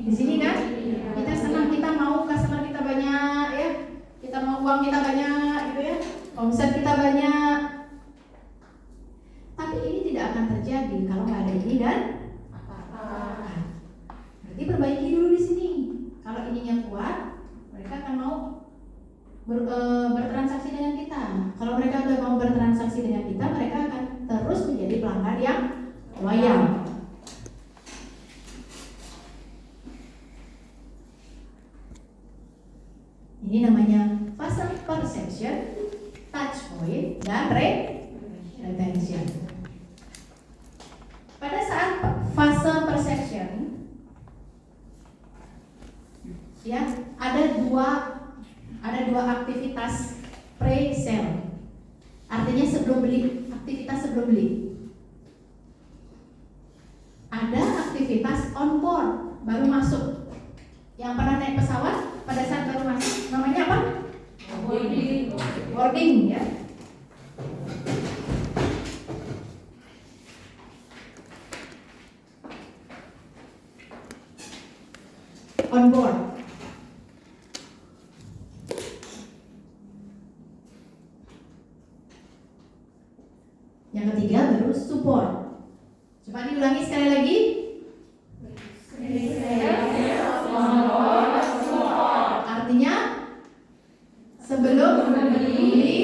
Di sini kan? Kita senang, kita mau customer kita banyak ya. Kita mau uang kita banyak gitu ya. Omset kita banyak. Tapi ini tidak akan terjadi kalau nggak ada ini dan berarti perbaiki dulu di sini. Kalau ininya kuat, mereka akan mau bertransaksi dengan kita. Kalau mereka udah mau bertransaksi dengan kita, mereka akan terus menjadi pelanggan yang loyal. Ini namanya fase perception, touch point, dan retention. Pada saat fase perception, ya ada dua aktivitas pre-sale. Artinya sebelum beli, aktivitas sebelum beli. Ada aktivitas on board, baru masuk. Yang pernah naik pesawat pada saat baru masuk, namanya apa? Boarding ya. On board. Yang ketiga baru support. Coba diulangi sekali lagi. Artinya sebelum beli,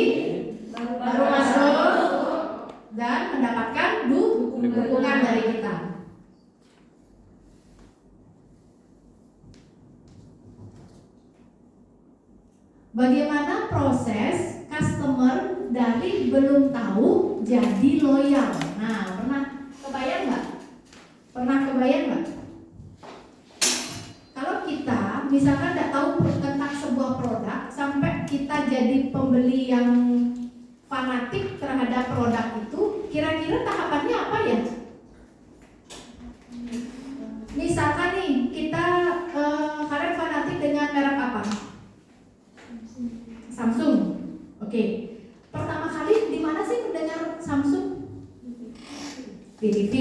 baru masuk dan mendapatkan dukungan dari kita. Bagaimana proses customer dari belum tahu jadi loyal? Nah, pernah kebayang nggak? Kalau kita misalkan nggak tahu tentang sebuah produk sampai kita jadi pembeli yang fanatik terhadap produk itu, kira-kira tahapannya apa ya? Misalkan nih kita kalian fanatik dengan merek apa? Samsung. Oke. Pertama kali di mana sih mendengar Samsung? Di TV.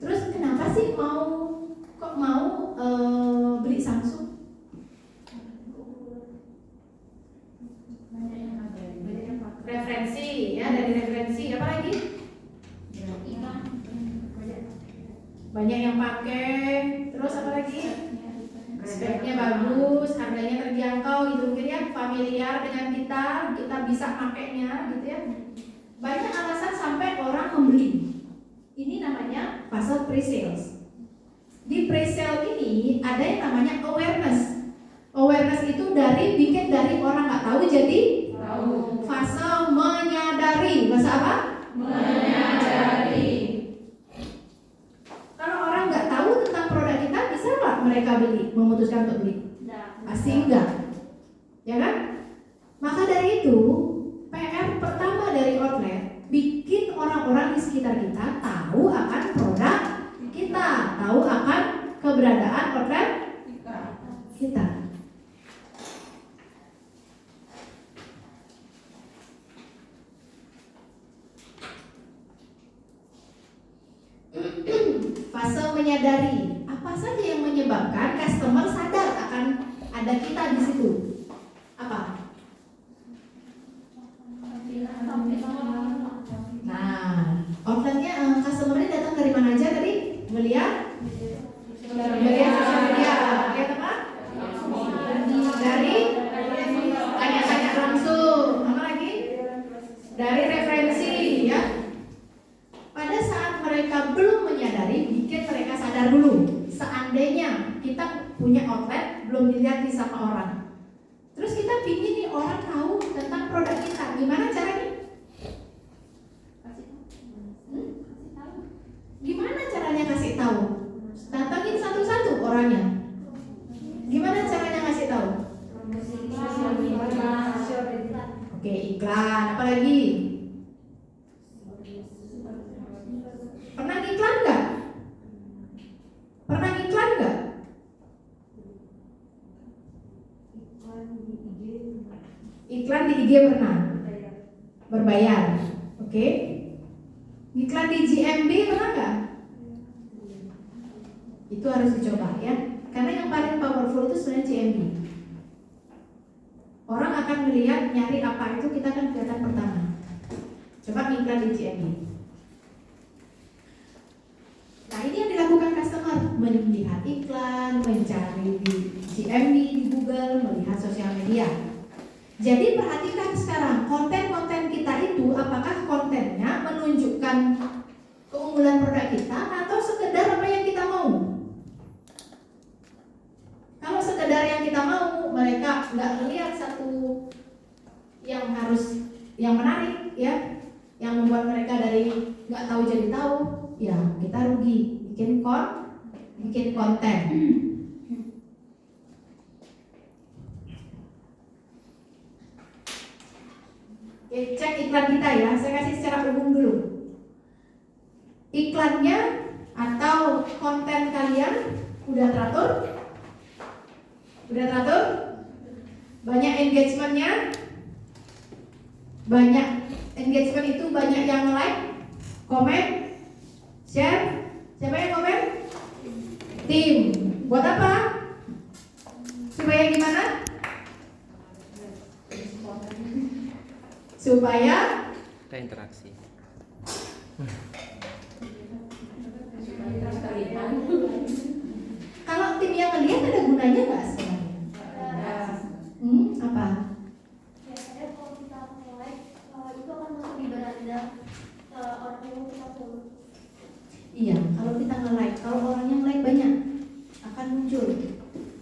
Terus kenapa sih mau beli Samsung? Referensi ya, dari referensi. Apa lagi? Banyak yang pakai. Terus apa lagi? Speknya bagus, harganya terjangkau gitu mungkin ya, familiar dengan kita bisa pakainya gitu ya. Banyak alasan sampai orang membeli. Ini namanya fase pre-sales. Di pre-sale ini ada yang namanya awareness. Awareness itu bikin dari orang nggak tahu jadi tahu. Fase menyadari. Bahasa apa? Menyadari. Kalau orang nggak tahu tentang produk kita, bisa nggak mereka memutuskan untuk beli? Pasti enggak. Ya kan? Maka dari itu, PR pertama dari outlet, bikin orang-orang di sekitar kita tahu akan produk kita, tahu akan keberadaan outlet kita. Fase menyadari. Apa saja yang menyebabkan customer sadar akan ada kita di situ? Apa? Nah, outletnya customernya datang dari mana aja tadi? Melihat sosial media, lihat apa? Dari tanya-tanya langsung. Apa lagi? Dari referensi ya. Pada saat mereka belum menyadari, bikin mereka sadar dulu. Seandainya kita punya outlet belum dilihat sama orang, terus kita pingin nih orang tahu tentang produk kita, gimana caranya? Gimana caranya kasih tahu? Datangin satu-satu orangnya. Gimana caranya kasih tahu? Oke, iklan. Apa lagi? Pernah iklan nggak? Iklan di IG pernah? Berbayar. Oke. Iklan di GMB pernah nggak? Itu harus dicoba ya. Karena yang paling powerful itu sebenarnya CMB. Orang akan melihat nyari apa itu, kita akan kelihatan pertama. Coba iklan di CMB. Nah, ini yang dilakukan customer, melihat iklan, mencari di CMB, di Google, melihat sosial media. Jadi perhatikan sekarang konten-konten kita itu, apakah kontennya menunjukkan keunggulan produk kita atau sekedar apa yang kita mau. Kalau sekedar yang kita mau, mereka nggak melihat satu yang menarik ya, yang membuat mereka dari nggak tahu jadi tahu, ya kita rugi bikin konten. Oke, cek iklan kita ya. Saya kasih secara umum dulu. Iklannya atau konten kalian udah teratur? Udah teratur? Banyak engagementnya? Banyak engagement itu banyak yang like, komen, share. Siapa yang komen? Tim. Buat apa? Supaya gimana? Supaya kita interaksi. Kalau tim yang ngelihat ada gunanya nggak sebenarnya? Apa? Biasanya kalau kita like itu akan masuk di beranda orang yang kita follow. Iya, kalau kita nge-like, kalau orang yang like banyak akan muncul.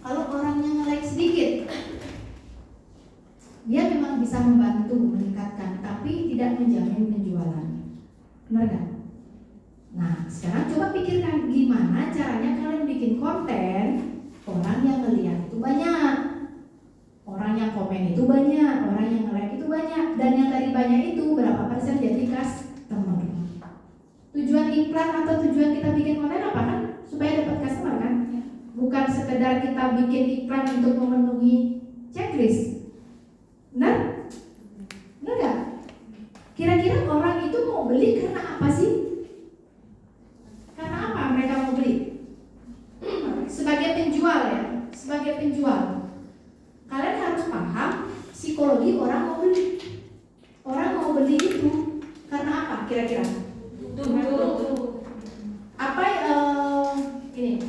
Kalau orang yang nge-like sedikit, dia memang bisa membantu meningkatkan, tapi tidak menjamin penjualan. Benar nggak? Nah, sekarang coba pikirkan gimana caranya kalian bikin konten orang yang ngelihat itu banyak, orang yang komen itu banyak, orang yang nge-like itu banyak, dan yang dari banyak itu berapa persen jadi customer. Tujuan iklan atau tujuan kita bikin konten apa kan? Supaya dapat customer kan? Bukan sekedar kita bikin iklan untuk memenuhi checklist. Benar? Benar gak? Kira-kira orang itu mau beli karena apa sih? Karena apa mereka mau beli? Sebagai penjual ya, sebagai penjual, kalian harus paham psikologi orang mau beli. Orang mau beli itu karena apa kira-kira? Apa ini?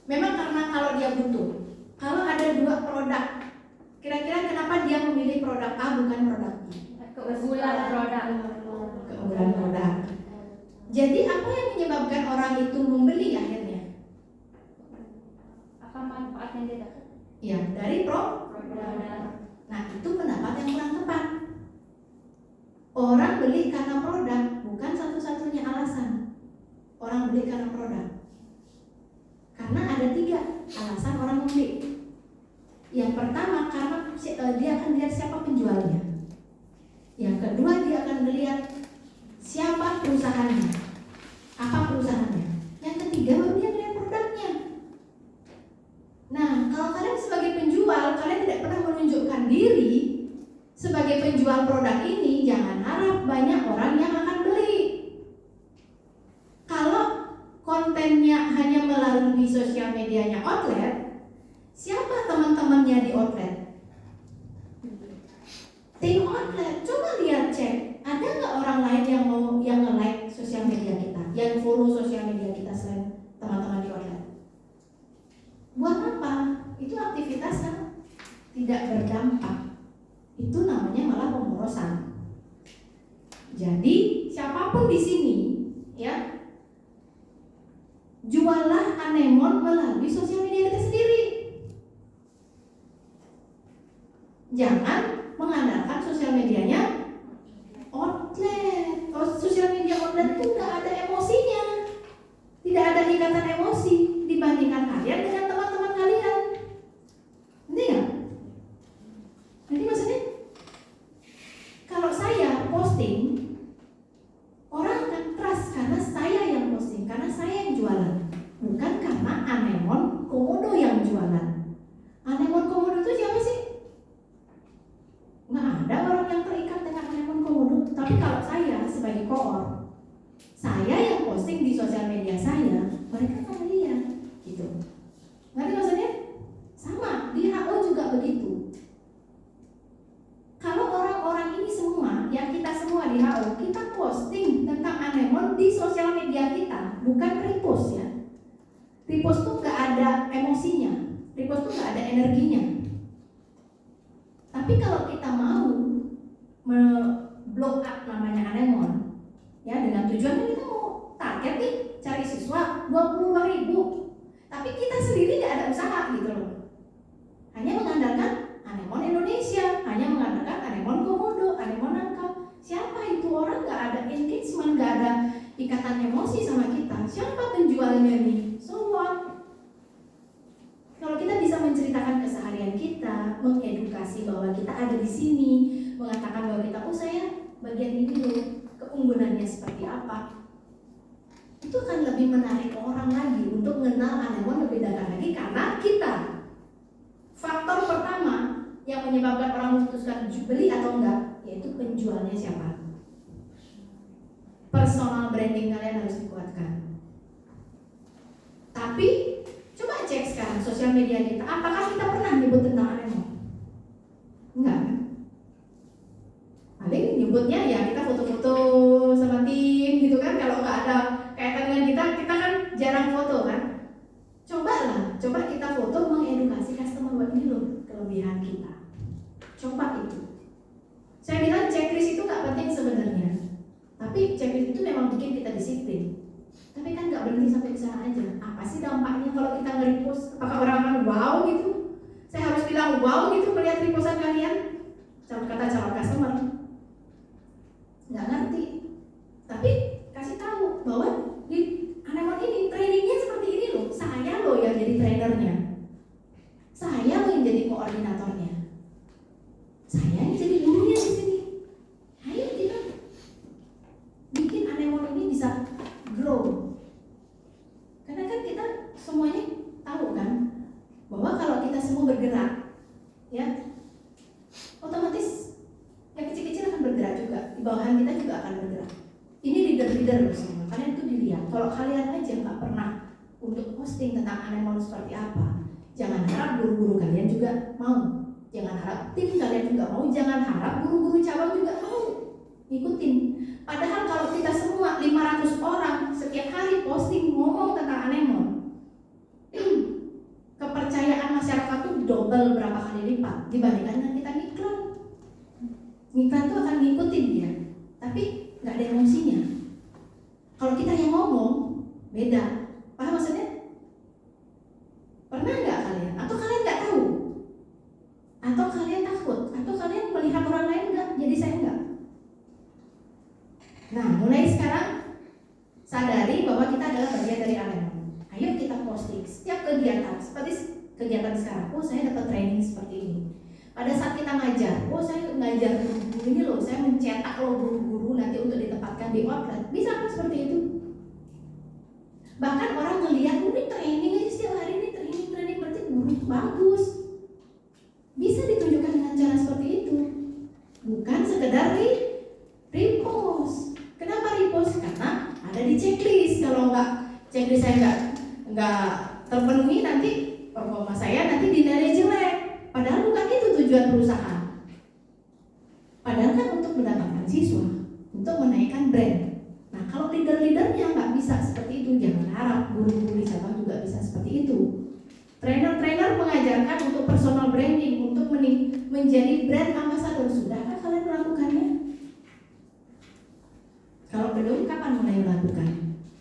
Memang karena kalau dia butuh. Kalau ada dua produk, kira-kira kenapa dia memilih produk A bukan produk B? Keunggulan produk. Keunggulan produk. Jadi apa yang menyebabkan orang itu membeli akhirnya? Apa manfaat yang dia dapat? Ya, dari produk. Nah, itu pendapat yang kurang tepat. Orang beli karena produk bukan satu-satunya alasan. Orang beli karena produk. Karena ada 3 alasan orang membeli. Yang pertama karena dia akan lihat siapa penjualnya. Yang kedua dia akan melihat siapa perusahaannya, apa perusahaannya. Yang ketiga baru dia melihat produknya. Nah, kalau kalian sebagai penjual, kalian tidak pernah menunjukkan diri sebagai penjual produk ini, jangan harap banyak orang yang akan beli. Kalau kontennya hanya melalui sosial medianya outlet, siapa teman-temannya di outlet? Tim outlet. Coba lihat, cek, ada nggak orang lain yang nge-like sosial media kita, yang follow sosial media kita selain teman-teman di outlet? Buat apa? Itu aktivitas yang tidak berdampak. Itu namanya malah pemborosan. Jadi siapapun di sini, ya, jualah anemon melalui sosial media kita sendiri. Jangan mengandalkan sosial medianya outlet. Kalau sosial media outlet itu nggak ada emosinya, tidak ada ikatan emosi dibandingkan kalian dengan teman-teman kalian. Ini nggak? Nanti maksudnya, kalau saya posting, orang akan trust karena saya yang posting, karena saya yang jualan, bukan karena anemon komodo yang jualan. Anemon komodo itu siapa sih? Nggak ada orang yang terikat dengan anemon komodo. Tapi kalau saya sebagai koor, saya yang posting di sosial media saya, mereka akan lihat repost tuh nggak ada emosinya, repost tuh nggak ada energinya. Tapi kalau kita mau blow up namanya anemon, ya dengan tujuan kan kita mau target nih cari siswa 22.000, tapi kita sendiri nggak ada usaha gitu loh. Hanya mengandalkan anemon Indonesia, hanya mengandalkan anemon Komodo, anemon Nangka. Siapa itu orang nggak ada engagement, nggak ada ikatan emosi sama kita. Siapa penjualnya nih? So what? Kalau kita bisa menceritakan keseharian kita, mengedukasi bahwa kita ada di sini, mengatakan bahwa kita, oh saya bagian ini loh, keunggulannya seperti apa, itu akan lebih menarik orang lagi untuk mengenal anemon lebih dalam lagi karena kita. Faktor pertama yang menyebabkan orang memutuskan beli atau enggak, yaitu penjualnya siapa. Personal branding kalian harus dikuatkan. Tapi coba cek sekarang sosial media kita, apakah kita pernah nyebut tentang anemon? Enggak kan? Paling nyebutnya ya kita foto-foto sama tim gitu kan. Kalau nggak ada kaitan dengan kita kan jarang foto kan. Coba kita foto mengedukasi customer buat ini loh kelebihan kita. Coba itu. Saya bilang checklist itu nggak penting sebenarnya, tapi checklist itu memang bikin kita disiplin. Tapi kan nggak berhenti sampai di sana aja. Apa sih dampaknya kalau kita nge-repost? Apakah orang wow gitu? Saya harus bilang wow gitu melihat repostan kalian? Kata calon customer nggak ngerti. Tapi kasih tahu bahwa di anemon ini trainingnya seperti ini loh. Saya loh yang jadi trainernya, saya loh yang jadi koordinatornya, saya yang jadi gurunya di sini. Ayo kita bikin anemon ini bisa grow. Karena kan kita semuanya tahu kan bahwa kalau kita semua bergerak, ya otomatis yang kecil-kecil akan bergerak juga, di bawahan kita juga akan bergerak. Ini leader-leader loh semua. Kalian tuh dilihat. Kalau kalian aja nggak pernah untuk posting tentang anemon seperti apa, jangan harap guru-guru kalian juga mau. Jangan harap tim kalian juga mau. Jangan harap guru-guru cabang juga mau ikutin. Padahal kalau kita semua 500 orang setiap hari posting ngomong tentang anemon, kepercayaan masyarakat tuh double berapa kali lipat dibandingkan dengan kita ngiklan. Ngiklan tuh akan ngikutin dia, tapi nggak ada emosinya. Kalau kita yang ngomong beda. Paham maksudnya? Pernah nggak kalian? Atau kalian nggak tahu? Atau kalian takut? Atau kalian melihat orang lain nggak? Jadi saya nggak. Nah, mulai sekarang sadari bahwa kita adalah bagian dari anemon. Ayo kita posting setiap kegiatan. Seperti kegiatan sekarang. Oh, saya dapat training seperti ini. Pada saat kita ngajar, oh saya ngajar guru ini loh, saya mencetak loh guru-guru nanti untuk ditempatkan di outlet. Bisa kan seperti itu? Bahkan orang ngelihat, ini training aja setiap hari ini training berarti guru bagus. Bisa ditunjukkan dengan cara seperti itu. Bukan sekedar repost. Kenapa repost? Karena ada di checklist. Kalau checklist saya nggak terpenuhi, nanti performa saya nanti dinilai jelek. Padahal bukan itu tujuan perusahaan. Padahal kan untuk mendapatkan siswa, untuk menaikkan brand. Nah, kalau leader-leadernya nggak bisa seperti itu, jangan harap guru-guru di cabang juga bisa seperti itu. Trainer-trainer mengajarkan untuk personal branding, untuk menjadi brand ambassador. Sudahkah kalian melakukannya? Kalau belum, kapan mulai melakukan?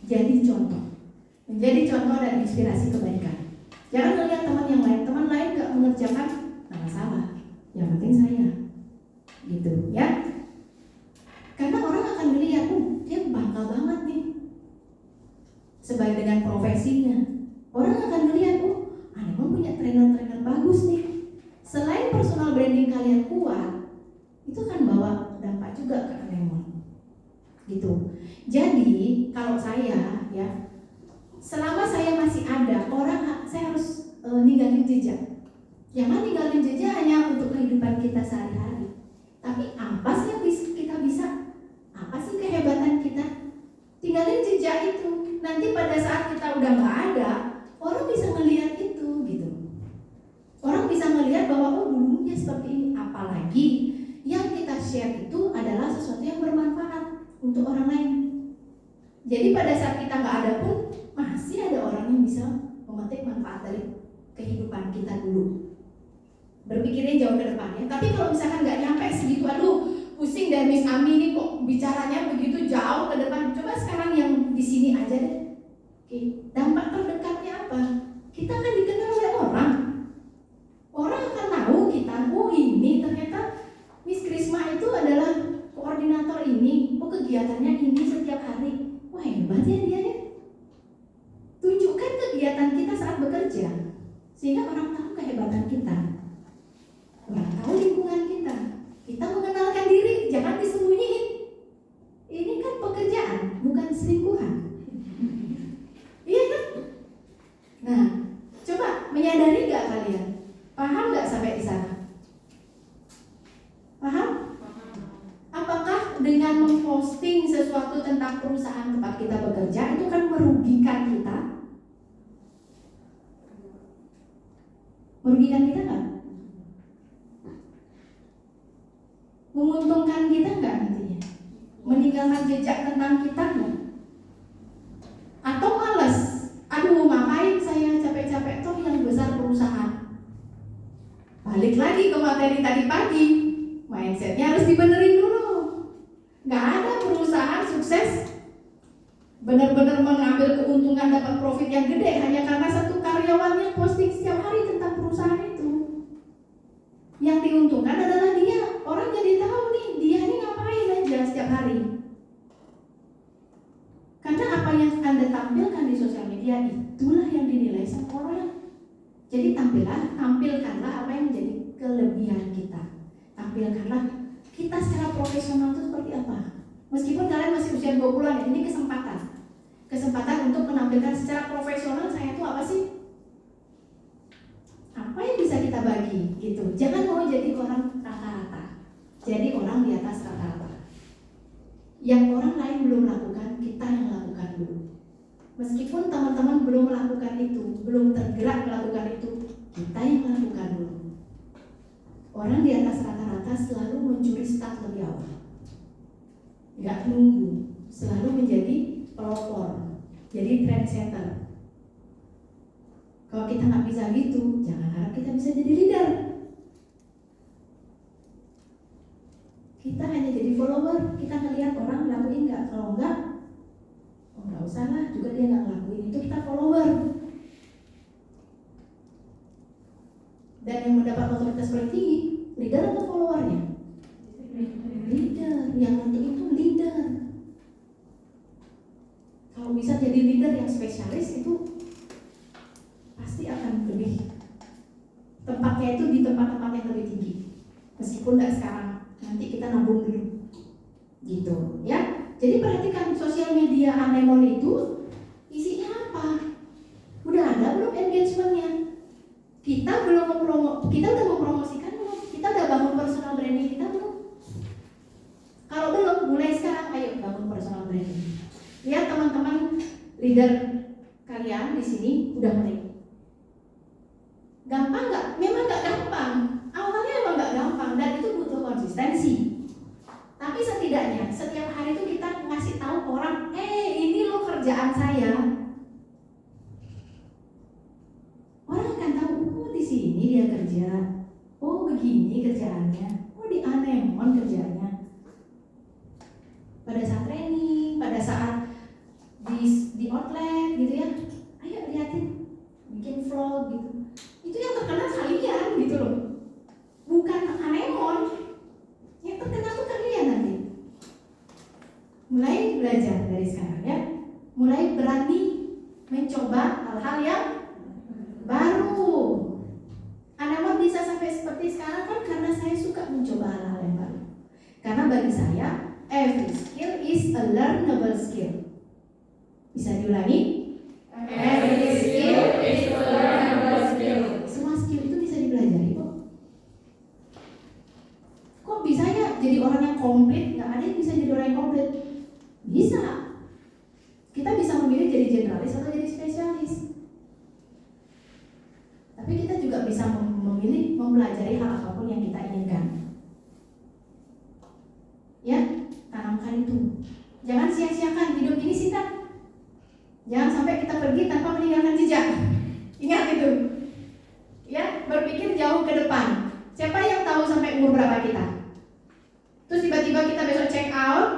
Jadi contoh, menjadi contoh dan inspirasi kebaikan. Jangan melihat teman yang lain, teman lain nggak mengerjakan, nggak masalah. Yang penting saya, gitu ya. Karena orang akan melihat, dia bangga banget nih, sebagai dengan profesinya. Orang akan melihat, anemon punya trainer-trainer bagus nih. Selain personal branding kalian kuat, itu kan bawa dampak juga ke anemon, gitu. Jadi kalau saya ya, selama saya masih ada, saya harus ninggalin jejak. Jangan ninggalin jejak hanya untuk kehidupan kita sehari-hari. Tapi apa sih yang kita bisa? Apa sih kehebatan kita? Tinggalin jejak itu. Nanti pada saat kita udah nggak ada, orang bisa ngelihat itu, gitu. Orang bisa ngelihat bahwa dulunya seperti ini. Apalagi yang kita share itu adalah sesuatu yang bermanfaat untuk orang lain. Jadi pada saat kita nggak ada pun, masih ada orang yang bisa memetik manfaat dari kehidupan kita dulu. Berpikirnya jauh ke depannya. Tapi kalau misalkan nggak nyampe segitu, aduh pusing deh Miss Ami ini kok bicaranya begitu jauh ke depan. Coba sekarang yang di sini aja deh. Oke, dampak terdekatnya apa? Kita akan dikenal oleh orang. Orang akan tahu kita, oh ini ternyata Miss Krisma itu adalah koordinator ini. Oh kegiatannya ini setiap hari. Wah hebat ya dia ya. Tunjukkan kegiatan kita saat bekerja, sehingga orang tahu kehebatan kita. Orang tahu lingkungan kita. Kita mengenalkan diri, jangan disembunyiin. Ini kan pekerjaan, bukan selingkuhan. Iya kan? Nah, coba menyadari nggak kalian? Paham nggak sampai di sana? Paham? Apakah dengan memposting sesuatu tentang perusahaan tempat kita bekerja itu kan merugikan kita? Merugikan kita nggak? Menguntungkan kita nggak nantinya? Meninggalkan jejak tentang kita nggak? Atau males? Aduh ngapain saya capek-capek toh yang besar perusahaan. Balik lagi ke materi tadi pagi, mindsetnya harus dibenerin dulu. Nggak ada perusahaan sukses benar-benar mengambil keuntungan, dapat profit yang gede hanya karena satu karyawannya posting setiap hari tentang perusahaan itu. Yang diuntungkan adalah dia. Orang jadi tahu nih dia ini ngapain aja setiap hari. Karena apa yang Anda tampilkan di sosial media itulah yang dinilai sama orang. Jadi tampilkanlah apa yang menjadi kelebihan kita. Tampilkanlah kita secara profesional itu seperti apa. Meskipun kalian masih usia 20-an ya, ini kesempatan untuk menampilkan secara profesional saya itu apa sih? Apa yang bisa kita bagi gitu. Jangan mau jadi orang rata-rata. Jadi orang di atas rata-rata. Yang orang lain belum lakukan, kita yang lakukan dulu. Meskipun teman-teman belum melakukan itu, belum tergerak melakukan itu, kita yang lakukan dulu. Orang di atas rata-rata selalu mencuri start lebih awal. Nggak nunggu, selalu menjadi pelopor, jadi trendsetter. Kalau kita nggak bisa gitu, jangan harap kita bisa jadi leader. Kita hanya jadi follower, kita ngelihat orang ngelakuin nggak, kalau nggak, oh nggak usah lah, juga dia nggak ngelakuin itu, kita follower. Dan yang mendapat otoritas paling tinggi, leader atau followernya? Leader, yang untuk itu leader. Kalau bisa jadi leader yang spesialis itu pasti akan lebih, tempatnya itu di tempat-tempat yang lebih tinggi. Meskipun nggak sekarang, nanti kita nabung dulu, gitu ya. Jadi perhatikan sosial media Anemon itu isinya apa? Udah ada belum engagementnya? Kita udah mempromosikan belum? Kita udah bangun personal branding kita belum? Kalau belum, mulai sekarang ayo bangun personal branding. Lihat teman-teman leader kalian di sini udah mulai. Gampang nggak? Memang nggak gampang. Awalnya emang nggak gampang dan itu butuh konsistensi. Tapi setidaknya setiap hari itu kita ngasih tahu orang, ini loh kerjaan saya. Orang akan tahu, oh di sini dia kerja, oh begini kerjaannya, oh di Anemon kerjanya. Pada saat training, pada saat di outlet gitu ya, ayo liatin, bikin vlog gitu. Itu yang terkenal kalian gitu loh, bukan Anemon. Yang terkenal tuh kalian nanti. Mulai belajar dari sekarang ya, mulai berani mencoba hal-hal yang baru. Anemon bisa sampai seperti sekarang kan karena saya suka mencoba hal-hal yang baru. Karena bagi saya every skill is a learnable skill. Bisa diulangi? Every skill is a learnable skill. Semua skill itu bisa dipelajari kok. Kok bisa ya jadi orang yang komplit? Nggak ada yang bisa jadi orang yang komplit. Bisa. Kita bisa memilih jadi generalis atau jadi spesialis. Tapi kita juga bisa memilih mempelajari hal apapun yang kita inginkan. Ya, tanamkan itu. Jangan sia-siakan hidup ini singkat. Jangan sampai kita pergi tanpa meninggalkan jejak. Ingat itu. Ya, berpikir jauh ke depan. Siapa yang tahu sampai umur berapa kita? Terus tiba-tiba kita besok check out,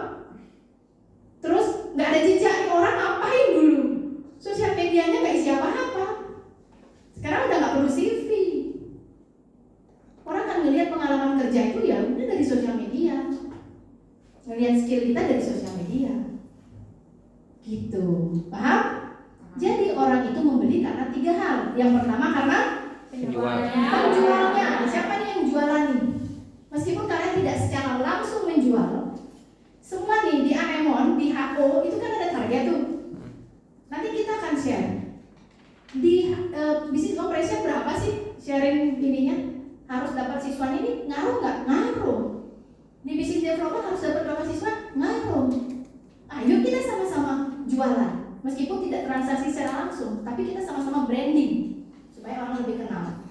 terus nggak ada jejak nih, orang ngapain dulu? Sosial medianya nggak isi apa-apa. Sekarang udah nggak perlu CV. Orang kan ngelihat pengalaman kerja itu ya udah dari sosial media, ngelihat skill kita dari sosial media. Gitu, paham? Jadi orang itu membeli karena 3 hal. Yang pertama karena penjualnya. Siapa nih yang jualan nih? Meskipun kalian tidak secara langsung menjual, semua nih di Anemon, di HO itu kan ada target tuh. Nanti kita akan share di bisnis operation berapa sih sharing ininya, harus dapat siswa ini, ngaruh nggak? Ngaruh. Di bisnis development harus dapat berapa siswa? Ngaruh. Ayo kita sama-sama jualan, meskipun tidak transaksi secara langsung, tapi kita sama-sama branding supaya orang lebih kenal.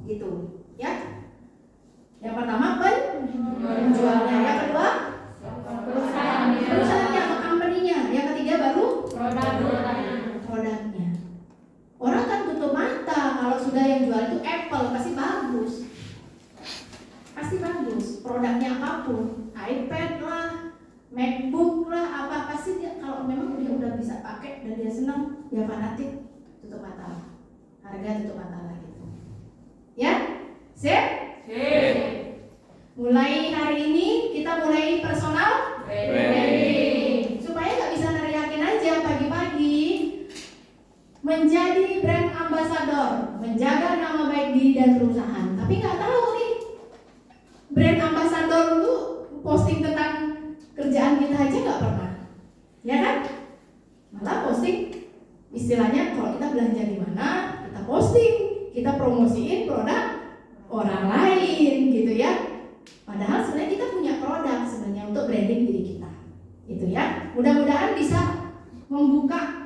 Gitu, ya. Yang pertama penjualnya, yang kedua perusahaannya atau company-nya, yang ketiga baru produknya. Orang kan tutup mata kalau sudah yang jual itu Apple, pasti bagus. Pasti bagus, produknya apapun, iPad lah, MacBook lah, apa pasti dia kalau memang dia udah bisa pakai dan dia senang, dia fanatik, tutup mata lah. Harga tutup mata lah gitu. Ya? Sip? Mulai hari ini kita mulai personal branding. Supaya nggak bisa neriakin aja pagi-pagi. Menjadi brand ambassador, menjaga nama baik diri dan perusahaan. Tapi nggak tahu nih, brand ambassador itu posting tentang kerjaan kita aja nggak pernah, ya kan? Malah posting istilahnya kalau kita belanja di mana, kita posting, kita promosiin produk orang lain, gitu ya. Padahal sebenarnya kita punya produk sebenarnya untuk branding diri kita, gitu ya. Mudah-mudahan bisa membuka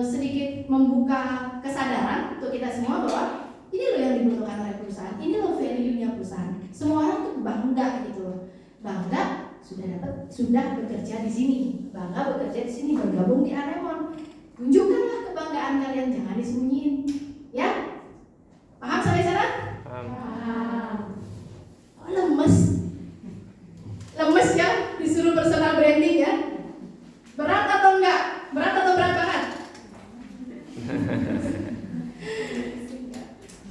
sedikit membuka kesadaran untuk kita semua bahwa ini loh yang dibutuhkan oleh perusahaan, ini loh value-nya perusahaan. Semua orang tuh bangga gitu loh, bangga sudah bekerja di sini, bangga bekerja di sini, bergabung di Anemon. Tunjukkanlah kebanggaan kalian, jangan disembunyiin, ya. Paham sampai sana? Paham. Oh, lemes ya, disuruh personal branding ya. Berat atau enggak? Berat atau berat banget?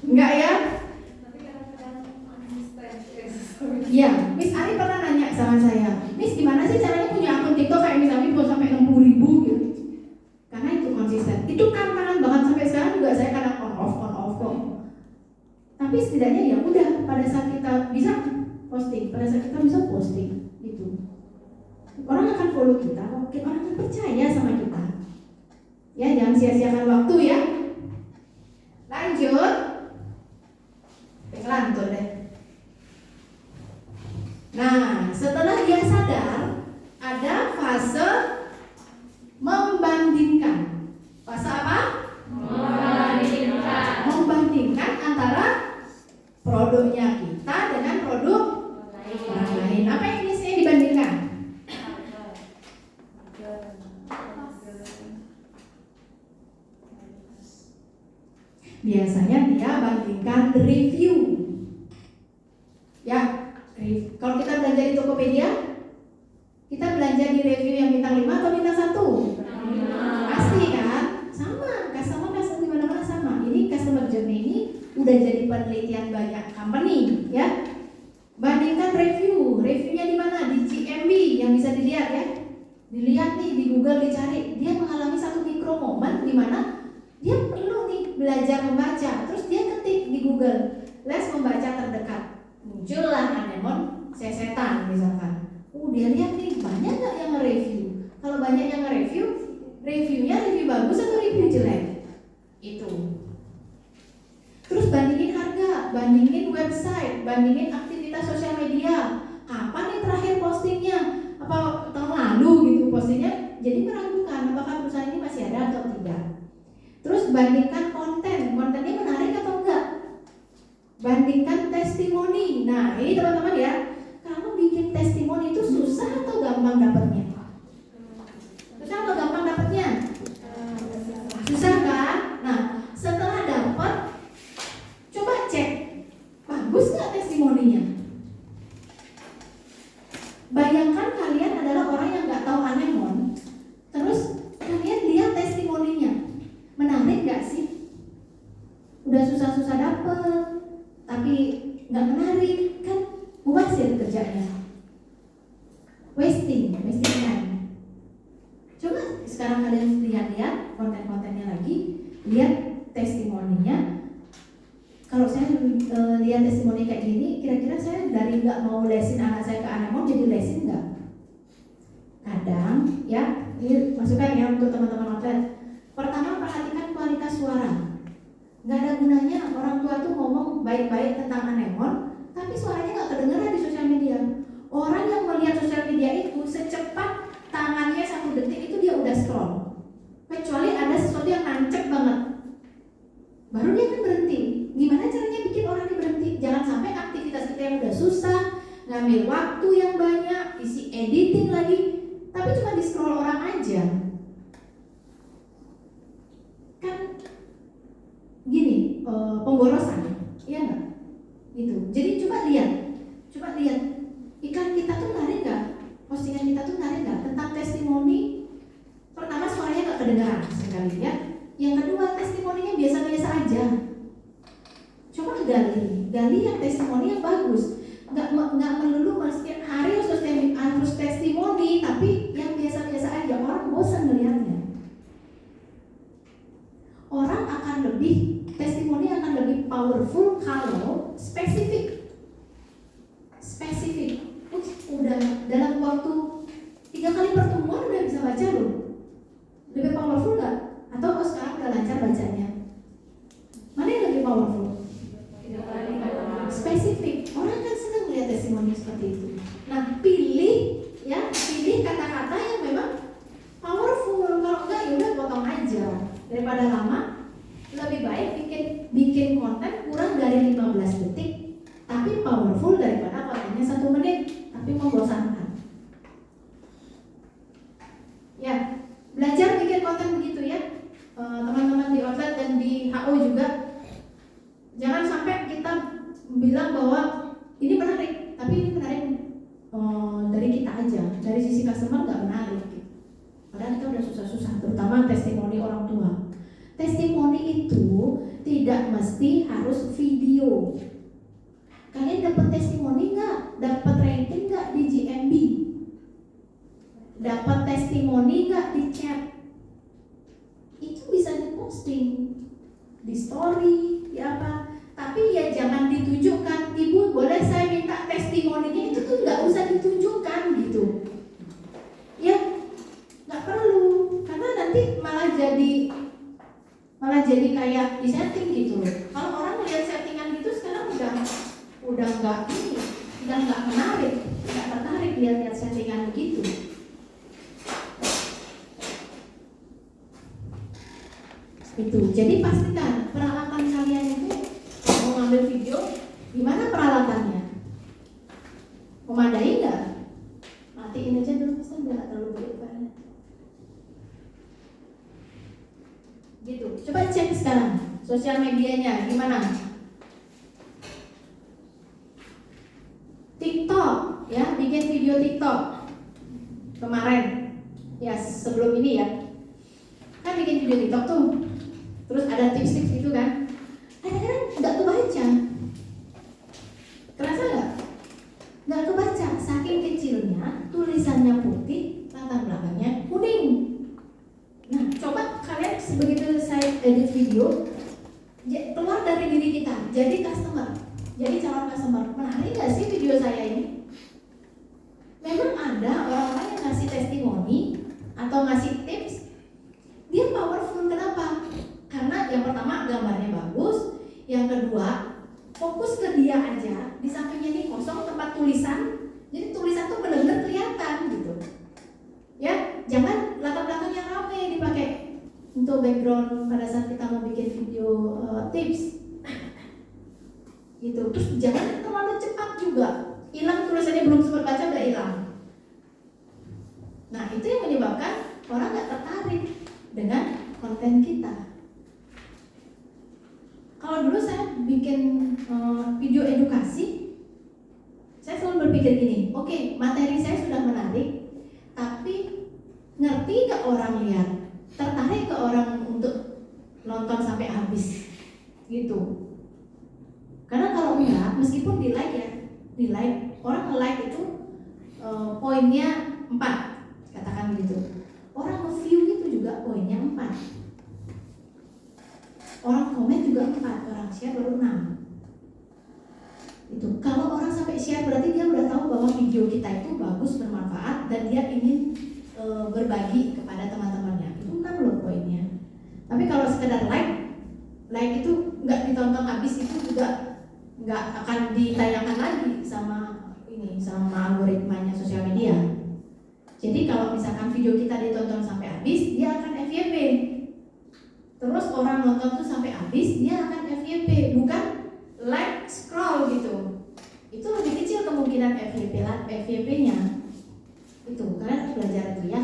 Enggak ya? Iya, Miss Ari pernah nanya sama saya, Miss gimana sih caranya punya akun TikTok kayak misalnya buat sampai 60.000 gitu? Karena itu konsisten. Itu tantangan banget sampai sekarang juga saya kadang on off kok. Tapi setidaknya ya udah pada saat kita bisa posting, gitu. Orang akan follow kita, mungkin orang akan percaya sama kita. Ya, jangan sia-siakan waktu ya. Lanjut. Ngelantur deh. Nah, setelah dia sadar, ada fase membandingkan. Fase apa? Membandingkan antara produknya kita dengan produk orang lain. Apa yang biasanya dibandingkan? Biasanya dia bandingkan review. Ya, kalau kita belanja di Tokopedia, kita belanja di review yang bintang 5 atau bintang 1? Pasti kan? Sama, customer di mana-mana sama. Ini customer journey ini udah jadi penelitian banyak company, ya. Bandingkan reviewnya di mana? Di GMB yang bisa dilihat ya. Dilihat nih di Google, dicari. Dia mengalami satu mikro momen di mana dia perlu nih belajar membaca. Terus dia ketik di Google, les membaca terdekat. Muncullah Anemon sesetan misalkan. Dia lihat nih banyak nggak yang nge-review. Kalau banyak yang nge-review, reviewnya review bagus atau review jelek? Itu. Terus bandingin harga, bandingin website, bandingin aktivitas sosial media. Kapan nih terakhir postingnya? Apa tahun lalu gitu postingnya? Jadi meragukan apakah perusahaan ini masih ada atau tidak. Terus bandingkan kontennya menarik atau enggak. Bandingkan testimoni. Nah ini teman-teman ya, kalau bikin testimoni itu susah atau gampang dapatnya? Susah atau gampang dapatnya? udah susah-susah dapet, tapi nggak menarik, kan mubazir kerjanya, wasting time. Coba sekarang kalian lihat konten-kontennya lagi, lihat testimoninya. Kalau saya lihat testimoni kayak gini, kira-kira saya dari nggak mau lesin anak saya ke Anemon jadi lesin nggak? Kadang ya, ini masukan ya untuk teman-teman atlet. Pertama, perhatikan kualitas suara. Nggak ada gunanya orang tua tuh ngomong baik-baik tentang Anemon, tapi suaranya nggak kedengeran di sosial media. Orang yang melihat sosial media itu secepat tangannya 1 detik itu dia udah scroll. Kecuali ada sesuatu yang nancep banget, baru dia akan berhenti. Gimana caranya bikin orang ini berhenti? Jangan sampai aktivitas kita yang udah susah, ngambil waktu yang banyak, isi editing lagi, tapi cuma di scroll orang aja. Kan gini, pemborosan, iya nggak? Gitu. Jadi coba lihat, iklan kita tuh menarik nggak? Postingan kita tuh menarik nggak? Tentang testimoni, pertama suaranya nggak kedengaran sekali ya. Yang kedua, testimoninya biasa-biasa aja. Coba gali yang testimoni yang bagus. Nggak melulu setiap hari harus testimoni, tapi yang biasa-biasa aja. Orang bosan melihatnya. Testimoni akan lebih powerful kalau spesifik. Udah dalam waktu 3 kali pertemuan udah bisa baca loh. Lebih powerful nggak? Atau sekarang udah lancar bacanya? Mana yang lebih powerful? Spesifik. Orang kan senang melihat testimoni seperti itu. Nah, pilih kata-kata yang memang powerful. Kalau enggak ya udah potong aja. Daripada lama, lebih baik bikin konten kurang dari 15 detik tapi powerful daripada kontennya 1 menit tapi membosankan. Ya, belajar bikin konten begitu ya. Teman-teman di outlet dan di HO juga, jangan sampai kita bilang bahwa ini menarik, tapi ini menarik dari kita aja, dari sisi customer nggak menarik. Padahal kita udah susah-susah, terutama testimoni orang tua. Testimoni itu tidak mesti harus video. Kalian dapat testimoni nggak? Dapat ranking nggak di GMB? Dapat testimoni nggak di chat? Itu bisa diposting di story, ya apa? Tapi ya jangan ditunjukkan. Ibu, boleh saya minta testimoninya? Itu tuh nggak usah ditunjukkan gitu. Ya, nggak perlu, karena nanti malah jadi kayak di setting gitu loh. Kalau orang melihat settingan gitu sekarang udah nggak menarik, nggak tertarik lihat settingan begitu. Itu. Jadi pastikan peralatan kalian itu mau ngambil video, gimana peralatannya? Memadai nggak? Matiin aja dulu, bisa nggak terlalu berlebihan. Gitu. Coba cek sekarang sosial medianya gimana? TikTok, ya, bikin video TikTok kemarin, ya sebelum ini ya, kan bikin video TikTok tuh, terus ada tips-tips gitu kan, kadang-kadang nggak kebaca, kerasa nggak kebaca, saking kecilnya, tulisannya putih, latar belakangnya kuning. Nah, coba kalian begitu saya edit video, keluar dari diri kita, jadi customer, jadi calon customer. Menarik nggak sih video saya ini? Memang ada orang-orang yang ngasih testimoni atau ngasih tips, dia powerful. Kenapa? Karena yang pertama gambarnya bagus, yang kedua fokus ke dia aja, di sampingnya ini kosong tempat tulisan, jadi tulisan tuh benar-benar kelihatan gitu. Ya, jangan latar belakangnya rame dipakai untuk background pada saat kita mau bikin video tips gitu. Terus jangan terlalu cepat juga, hilang tulisannya belum sempat baca udah hilang. Nah, itu yang menyebabkan orang nggak tertarik dengan konten kita. Kalau dulu saya bikin video edukasi, saya selalu berpikir gini, oke, materi saya sudah menarik, tapi ngerti gak orang lihat? Tertarik ke orang untuk nonton sampai habis? gitu. Karena kalau enggak, meskipun di like ya, di like, orang nge-like itu poinnya 4, katakan gitu. Orang nge-view itu juga poinnya 4. Orang komen juga 4, orang share baru 6. Itu kalau orang sampai share berarti dia udah tahu bahwa video kita itu bagus, bermanfaat, dan dia ingin berbagi kepada teman-temannya. Itu 6 loh poinnya. Tapi kalau sekedar like itu nggak ditonton habis, itu juga nggak akan ditayangkan lagi sama algoritmanya sosial media. Jadi kalau misalkan video kita ditonton sampai habis, dia akan FYP. Terus orang nonton tuh sampai habis, dia akan FYP, bukan like scroll gitu. Itu lebih kecil kemungkinan FYP-nya. Itu kalian harus belajar itu ya,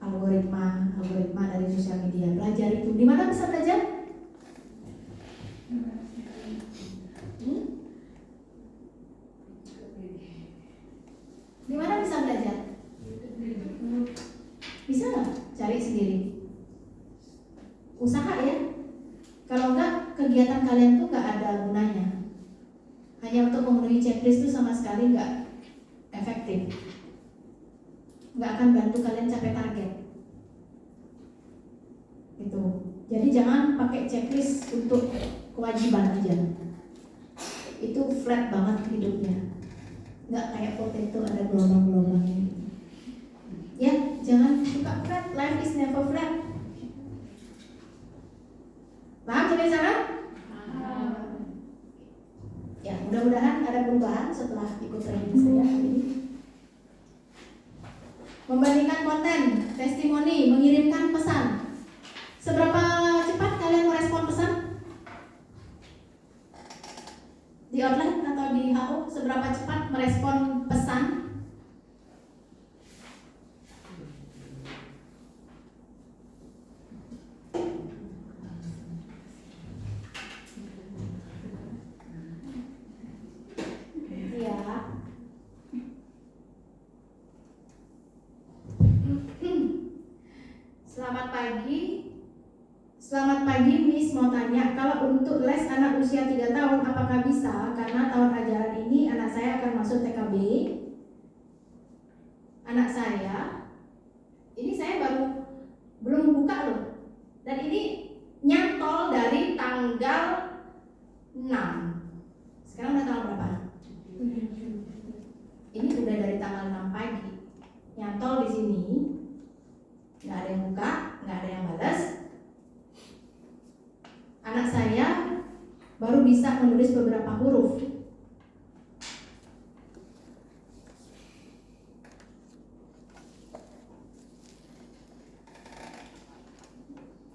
algoritma dari sosial media. Belajar itu. Di mana bisa belajar? Di mana bisa belajar? Bisa nggak cari sendiri? Usaha ya. Kalau enggak, kegiatan kalian tuh nggak ada gunanya. Hanya untuk memenuhi checklist itu sama sekali nggak efektif. Nggak akan bantu kalian capai target. Gitu. Jadi jangan pakai checklist untuk kewajiban aja. Itu flat banget hidupnya. Nggak kayak potato ada gelombang-gelombangnya gitu. Ya, jangan suka flat. Life is never flat. Paham sampai sana? Ya, mudah-mudahan ada perubahan setelah ikut training saya hari ini. Membandingkan konten, testimoni, mengirimkan pesan. Seberapa cepat kalian merespon pesan? Di outlet atau di HO, seberapa cepat merespon pesan? Ya. Selamat pagi. Selamat pagi, Miss mau tanya, kalau untuk les anak usia 3 tahun apakah bisa? Karena tahun ajaran ini anak saya akan masuk TKB. Anak saya, ini saya belum buka loh. Dan ini nyantol dari tanggal 6. Sekarang udah tanggal berapa? Ini udah dari tanggal 6 pagi. Nyantol di sini. Nggak ada yang buka, nggak ada yang balas. Anak saya baru bisa menulis beberapa huruf.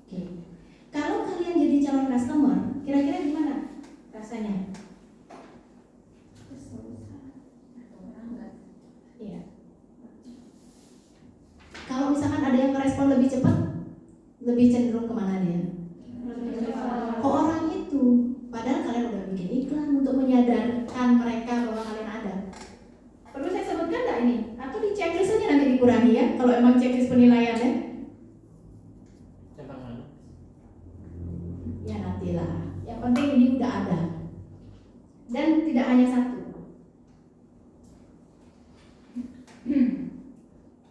Oke. Kalau kalian jadi calon customer, kira-kira gimana rasanya? Iya. Kalau misalkan ada yang merespon lebih cepat, lebih cenderung kemana dia? Ke orang itu. Padahal kalian udah bikin iklan untuk menyadarkan mereka bahwa kalian ada. Perlu saya sebutkan nggak ini? Atau di checklist aja nanti dikurangi ya, kalau emang checklist penilaian ya? Ya nantilah. Yang penting ini udah ada. Dan tidak hanya satu.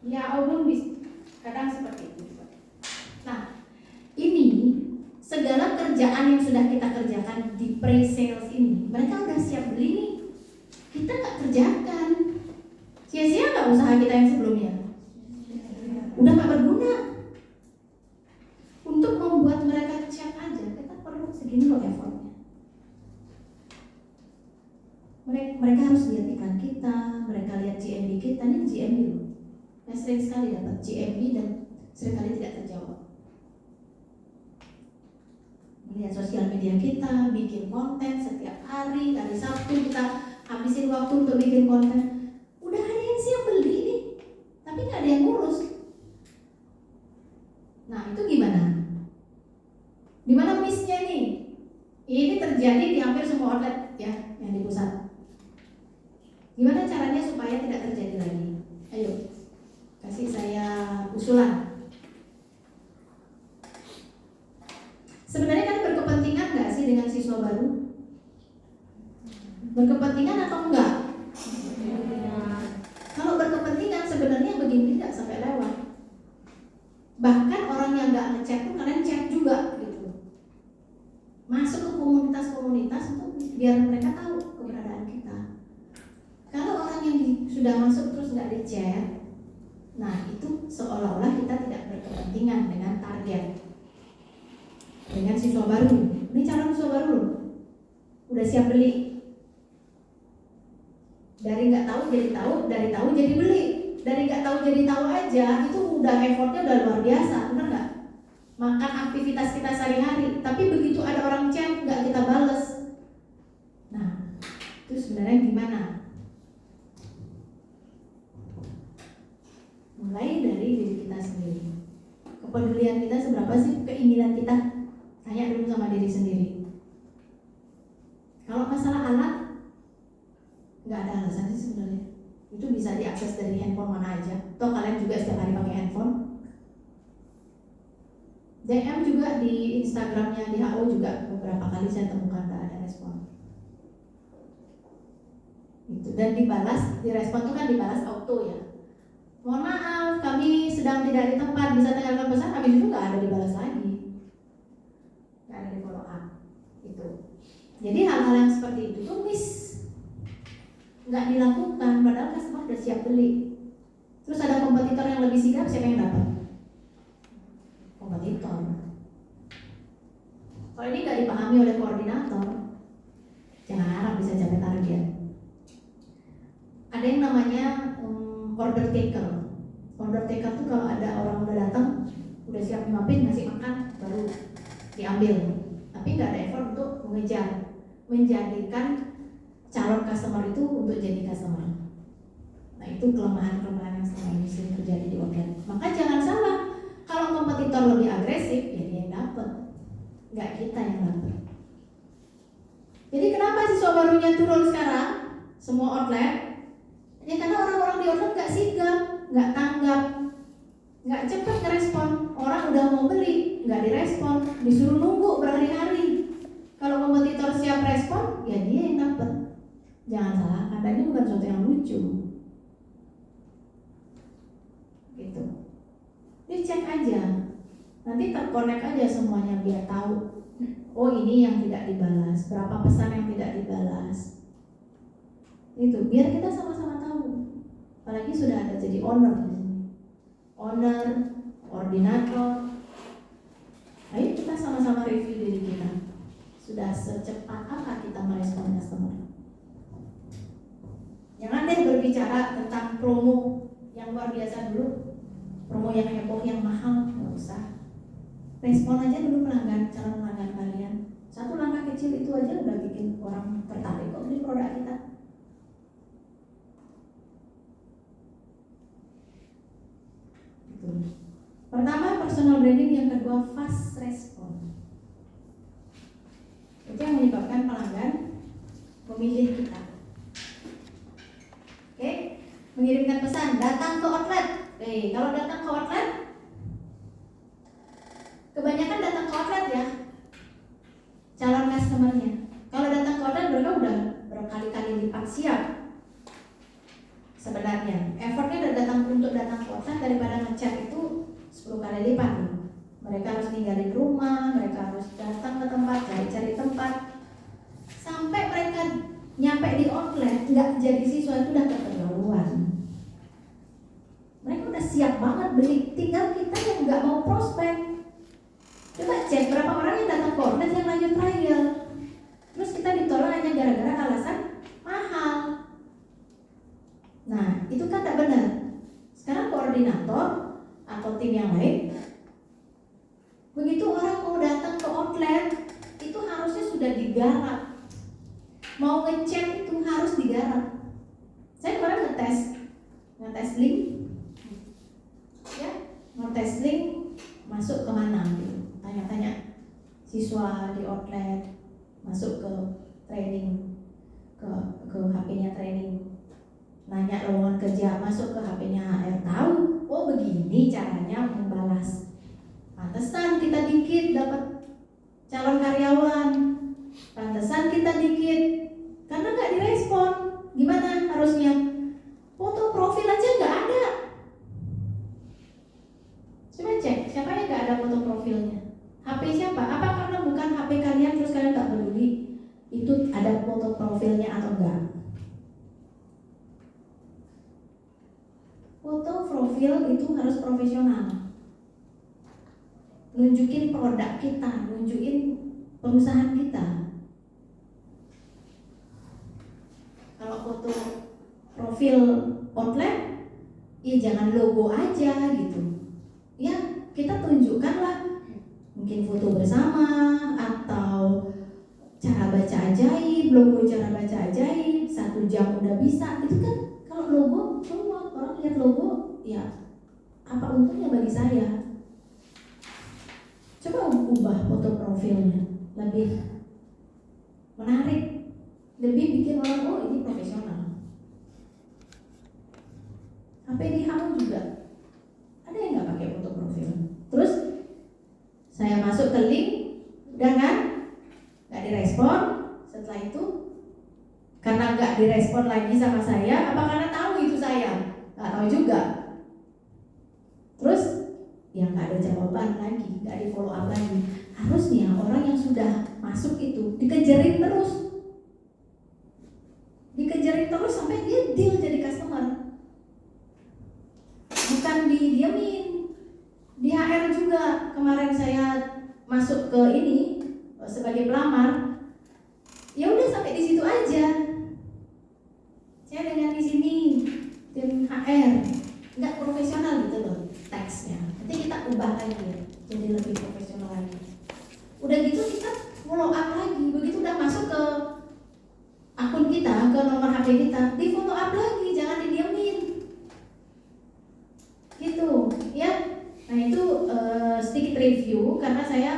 Ya album kadang seperti itu. Nah, ini segala kerjaan yang sudah kita kerjakan di pre-sales ini, mereka udah siap beli nih. Kita nggak kerjakan. Sia-sia nggak usaha kita yang sebelumnya? Udah nggak berguna. Untuk membuat mereka chat aja, kita perlu segini loh effortnya. Mereka harus lihat iklan kita, mereka lihat GMB kita. Ini GMB loh. Saya sering sekali dapat GMB dan sering kali tidak terjawab. Melihat sosial media kita, bikin konten setiap hari Sabtu kita habisin waktu untuk bikin konten. Udah ada yang siap beli nih, tapi nggak ada yang ngurus. Nah itu gimana? Dimana miss-nya nih? Ini terjadi di hampir semua outlet ya, yang di pusat. Gimana caranya supaya tidak terjadi lagi? Ayo, kasih saya usulan. Sebenarnya kan berkepentingan nggak sih dengan siswa Berkepentingan atau enggak? Kalau berkepentingan sebenarnya begini tidak sampai lewat. Bahkan orang yang nggak ngechat pun kalian chat juga gitu. Masuk ke komunitas-komunitas untuk biar mereka tahu keberadaan kita. Kalau orang yang sudah masuk terus nggak di-chat, nah itu seolah-olah kita tidak berkepentingan dengan target. Dengan siswa baru, ini calon siswa baru loh, udah siap beli. Dari nggak tahu jadi tahu, dari tahu jadi beli. Dari nggak tahu jadi tahu aja itu udah effortnya udah luar biasa, bener nggak? Makan aktivitas kita sehari-hari, tapi begitu ada orang chat nggak kita bales. Nah, itu sebenarnya gimana? Mulai dari diri kita sendiri. Kepedulian kita seberapa sih? Keinginan kita? Tanya dulu sama diri sendiri. Kalau masalah alat, nggak ada alasan sih sebenarnya. Itu bisa diakses dari handphone mana aja. Toh kalian juga setiap hari pakai handphone. DM juga di Instagramnya di HO juga beberapa kali saya temukan nggak ada respon. Itu dan dibalas, direspon itu kan dibalas auto ya. Mohon maaf, kami sedang tidak di tempat, bisa tinggalkan pesan. Habis itu nggak ada dibalas lagi, nggak ada di follow up. Itu. Jadi hal-hal yang seperti itu tuh nggak dilakukan, padahal customer udah siap beli. Terus ada kompetitor yang lebih sigap, siapa yang dapat? Kompetitor. Kalau ini nggak dipahami oleh koordinator, jangan harap bisa capai target. Ada yang namanya order taker. Order taker tuh kalau ada orang udah datang, udah siap nyuapin, ngasih makan, baru diambil. Tapi nggak ada effort untuk mengejar, menjadikan calon customer itu untuk jadi customer. Nah itu kelemahan-kelemahan yang selama ini sering terjadi di outlet. Maka jangan salah, kalau kompetitor lebih agresif, ya dia yang dapat, nggak kita yang dapat. Jadi kenapa siswa barunya turun sekarang? Semua outlet? Ya karena orang-orang di outlet nggak sigap, nggak tanggap, nggak cepat ngerespon. Orang udah mau beli, nggak direspon, disuruh nunggu berhari-hari. Kalau kompetitor siap respon, ya dia yang dapat. Jangan salah, karena ini bukan sesuatu yang lucu. Gitu. Dicek aja, nanti terkonek aja semuanya biar tahu. Oh ini yang tidak dibalas, berapa pesan yang tidak dibalas. Itu biar kita sama-sama tahu. Apalagi sudah ada jadi owner di sini. Owner, koordinator. Ayo kita sama-sama review diri kita. Sudah secepat apa kita merespon customer? Jangan deh berbicara tentang promo yang luar biasa dulu, promo yang heboh, yang mahal, nggak usah. Respon aja dulu pelanggan, calon pelanggan kalian. Satu langkah kecil itu aja udah bikin orang tertarik kok beli produk kita. Gitu. Pertama personal branding, yang kedua fast respon. Itu yang menyebabkan pelanggan memilih kita. Oke, mengirimkan pesan, datang ke outlet. Kalau datang ke outlet, kebanyakan datang ke outlet ya, calon customernya. Kalau datang ke outlet mereka udah berkali-kali lipat siap. Sebenarnya, effortnya udah datang untuk datang ke outlet daripada ngechat itu 10 kali lipat. Mereka harus ninggalin rumah, mereka harus datang ke tempat, cari-cari tempat, sampai mereka nyampe di outlet nggak jadi siswa itu udah keterlaluan. Mereka udah siap banget beli, tinggal kita yang nggak mau prospek. Coba cek berapa orang yang datang ke outlet yang lanjut trial, terus kita ditolak hanya gara-gara alasan mahal. Nah itu kan tak benar. Sekarang koordinator atau tim yang lain, begitu orang mau datang ke outlet itu harusnya sudah digarap. Mau ngechat itu harus digarap. Saya kemarin ngetes link, ya, ngetes link masuk kemana gitu. Tanya-tanya siswa di outlet, masuk ke training, ke HP-nya training, nanya lowongan kerja, masuk ke HP-nya HR, tahu, oh begini caranya membalas. Pantesan kita dikit dapat calon karyawan, pantesan kita dikit, karena nggak direspon. harusnya. Foto profil aja nggak ada. Coba cek, siapa yang nggak ada foto profilnya? HP siapa? Apa karena bukan HP kalian terus kalian tak peduli itu ada foto profilnya atau enggak? Foto profil itu harus profesional. Nunjukin produk kita, nunjukin perusahaan kita. Kalau foto profil outlet, ya jangan logo aja gitu. Ya kita tunjukkanlah mungkin foto bersama atau cara baca ajaib, logo cara baca ajaib, 1 jam udah bisa. Itu kan kalau logo, semua orang lihat logo, ya apa untungnya bagi saya? Coba ubah foto profilnya lebih menarik, lebih bikin orang oh ini profesional. HP di HU juga ada yang nggak pakai foto profil. Terus saya masuk ke link, udah kan? Nggak direspon. Setelah itu karena nggak direspon lagi sama saya, apa karena tahu itu saya? Nggak tahu juga. Terus ya nggak ada jawaban lagi, nggak di follow up lagi. Harusnya orang yang sudah masuk itu dikejarin terus sampai dia deal jadi customer, bukan didiamin. Di HR juga kemarin saya masuk ke ini sebagai pelamar, ya udah sampai di situ aja. Saya dengan di sini tim HR nggak profesional gitu loh teksnya. Nanti kita ubah lagi ya, jadi lebih profesional lagi. Udah gitu kita follow up lagi. Begitu udah masuk ke akun kita, ke nomor HP kita, di follow up lagi, jangan didiamin. Gitu ya. Nah itu sedikit review karena saya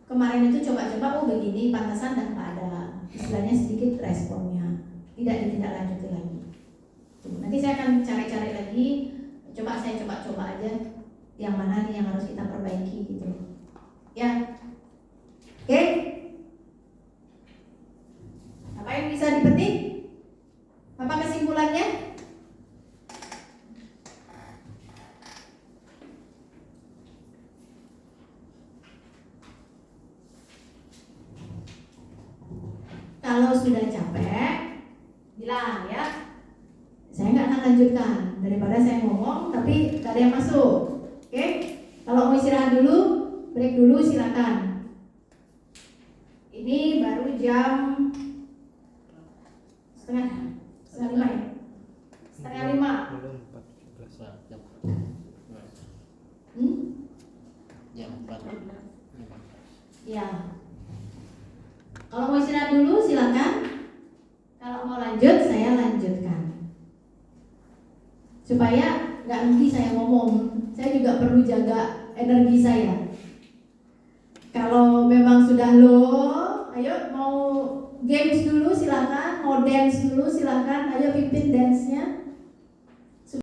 kemarin itu coba-coba begini pantasan dan nggak ada istilahnya sedikit responnya, tidak ditindaklanjuti lagi. Tuh, nanti saya akan cari-cari lagi, saya coba-coba aja yang mana nih yang harus kita perbaiki gitu ya. Oke. Apa yang bisa dipetik? Apa kesimpulannya? Kalau sudah capek, bilang ya, saya nggak akan lanjutkan daripada saya ngomong tapi gak ada yang masuk. Oke? Kalau mau istirahat dulu, break dulu silakan. Ini baru jam setengah 5 ya? Setengah 5. Belum 14 jam. Jam 4. Ya. Kalau mau istirahat dulu silakan. Kalau mau lanjut saya lanjutkan. Supaya nggak rugi saya ngomong. Saya juga perlu jaga energi saya. Kalau memang sudah low, ayo mau games dulu silakan, mau dance dulu silakan. Ayo pimpin dance.